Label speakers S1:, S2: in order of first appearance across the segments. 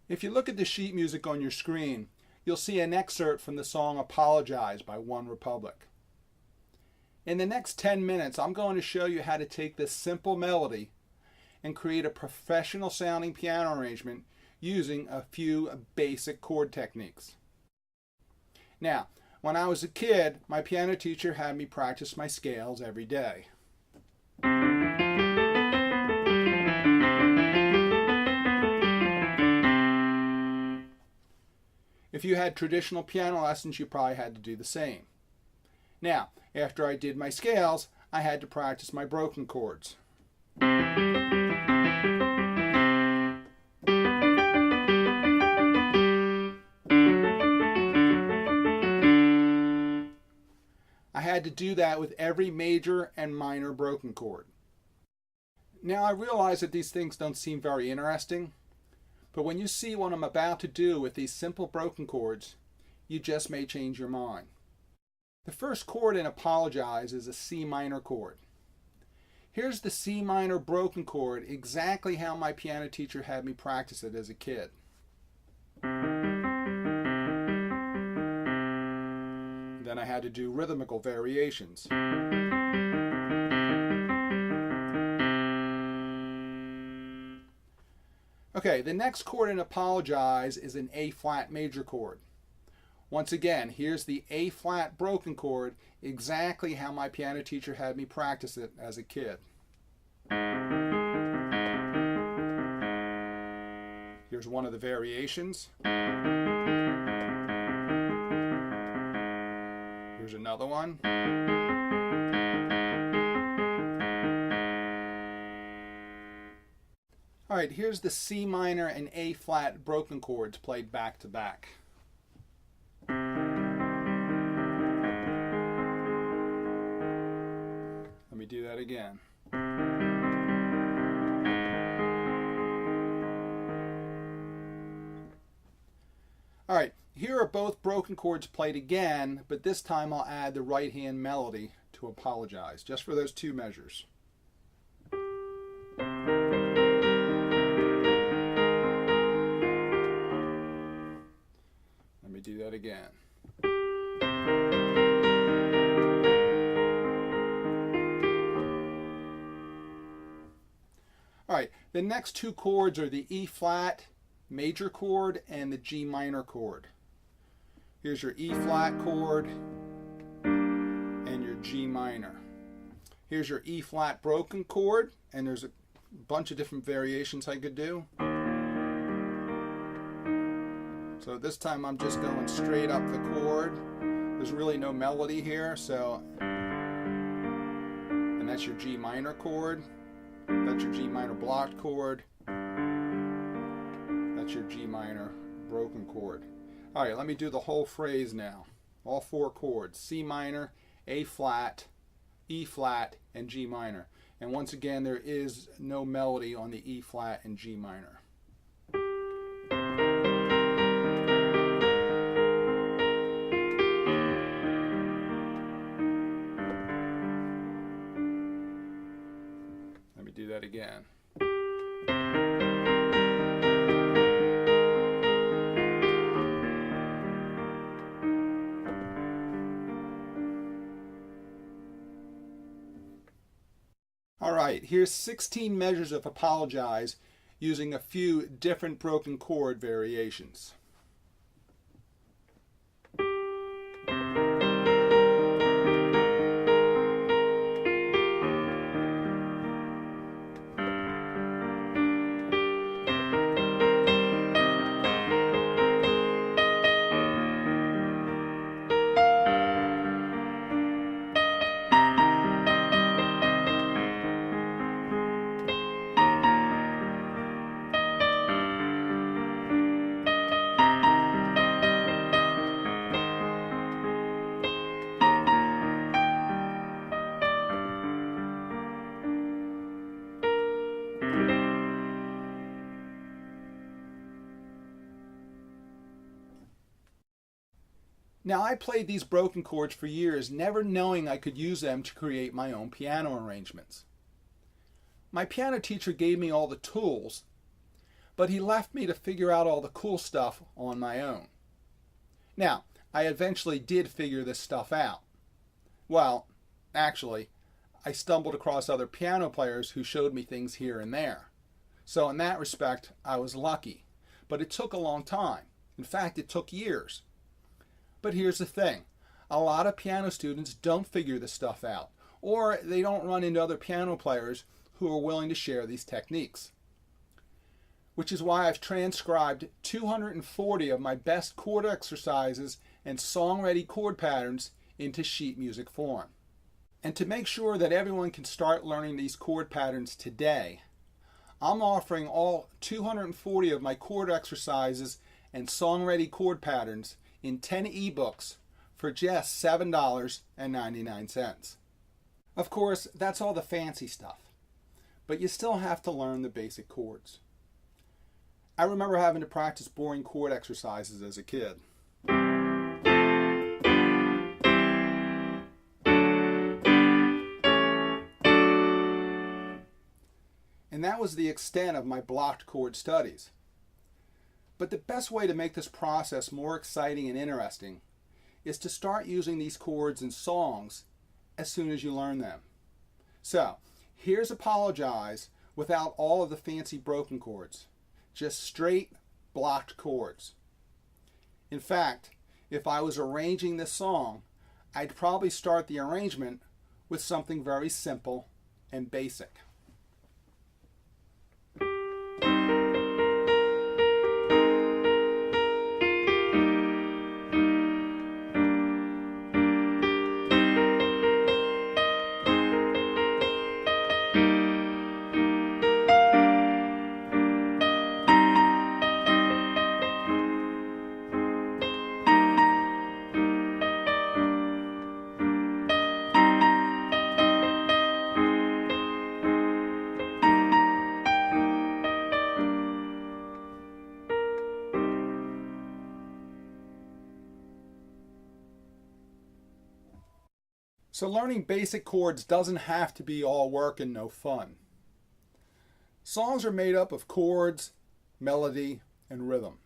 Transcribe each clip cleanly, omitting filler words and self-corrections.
S1: If you look at the sheet music on your screen, you'll see an excerpt from the song Apologize by OneRepublic. In the next 10 minutes, I'm going to show you how to take this simple melody and create a professional sounding piano arrangement using a few basic chord techniques. Now, when I was a kid, my piano teacher had me practice my scales every day. If you had traditional piano lessons, you probably had to do the same. Now, after I did my scales, I had to practice my broken chords. I had to do that with every major and minor broken chord. Now I realize that these things don't seem very interesting, but when you see what I'm about to do with these simple broken chords, you just may change your mind. The first chord in Apologize is a C minor chord. Here's the C minor broken chord, exactly how my piano teacher had me practice it as a kid. Then I had to do rhythmical variations. Okay, the next chord in Apologize is an A flat major chord. Once again, here's the A flat broken chord, exactly how my piano teacher had me practice it as a kid. Here's one of the variations. Here's another one. All right, here's the C minor and A flat broken chords played back to back. Let me do that again. All right, here are both broken chords played again, but this time I'll add the right hand melody to Apologize, just for those two measures. Let me do that again. All right, the next two chords are the E flat major chord and the G minor chord. Here's your E flat chord and your G minor. Here's your E flat broken chord, and there's a bunch of different variations I could do. So this time I'm just going straight up the chord. There's really no melody here, and that's your G minor chord. That's your G minor blocked chord. That's your G minor broken chord. All right, let me do the whole phrase now. All four chords: C minor, A flat, E flat, and G minor. And once again, there is no melody on the E flat and G minor. Let me do that again. All right, here's 16 measures of Apologize using a few different broken chord variations. Now, I played these broken chords for years, never knowing I could use them to create my own piano arrangements. My piano teacher gave me all the tools, but he left me to figure out all the cool stuff on my own. Now, I eventually did figure this stuff out. Well, actually, I stumbled across other piano players who showed me things here and there. So in that respect, I was lucky. But it took a long time. In fact, it took years. But here's the thing. A lot of piano students don't figure this stuff out, or they don't run into other piano players who are willing to share these techniques. Which is why I've transcribed 240 of my best chord exercises and song-ready chord patterns into sheet music form. And to make sure that everyone can start learning these chord patterns today, I'm offering all 240 of my chord exercises and song-ready chord patterns in 10 ebooks for just $7.99. Of course, that's all the fancy stuff, but you still have to learn the basic chords. I remember having to practice boring chord exercises as a kid. And that was the extent of my blocked chord studies. But the best way to make this process more exciting and interesting is to start using these chords in songs as soon as you learn them. So, here's Apologize without all of the fancy broken chords. Just straight blocked chords. In fact, if I was arranging this song, I'd probably start the arrangement with something very simple and basic. So learning basic chords doesn't have to be all work and no fun. Songs are made up of chords, melody, and rhythm.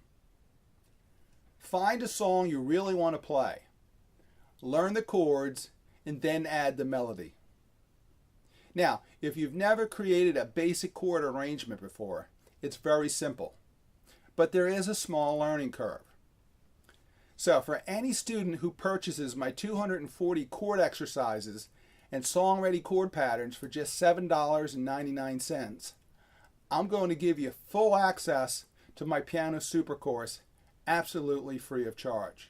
S1: Find a song you really want to play. Learn the chords and then add the melody. Now, if you've never created a basic chord arrangement before, it's very simple. But there is a small learning curve. So for any student who purchases my 240 chord exercises and song-ready chord patterns for just $7.99, I'm going to give you full access to my Piano Super course absolutely free of charge.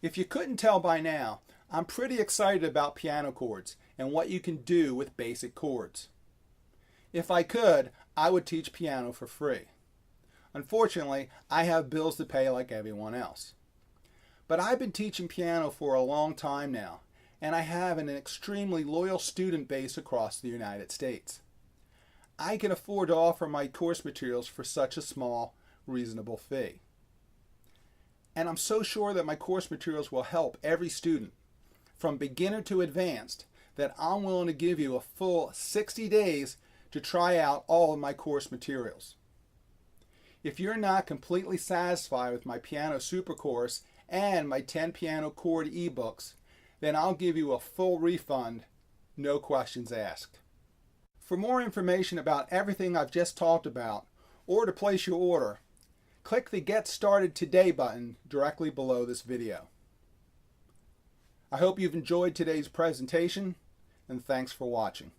S1: If you couldn't tell by now, I'm pretty excited about piano chords and what you can do with basic chords. If I could, I would teach piano for free. Unfortunately, I have bills to pay like everyone else. But I've been teaching piano for a long time now, and I have an extremely loyal student base across the United States. I can afford to offer my course materials for such a small, reasonable fee. And I'm so sure that my course materials will help every student, from beginner to advanced, that I'm willing to give you a full 60 days to try out all of my course materials. If you're not completely satisfied with my Piano Super course and my 10 piano chord ebooks, then I'll give you a full refund, no questions asked. For more information about everything I've just talked about, or to place your order, click the Get Started Today button directly below this video. I hope you've enjoyed today's presentation, and thanks for watching.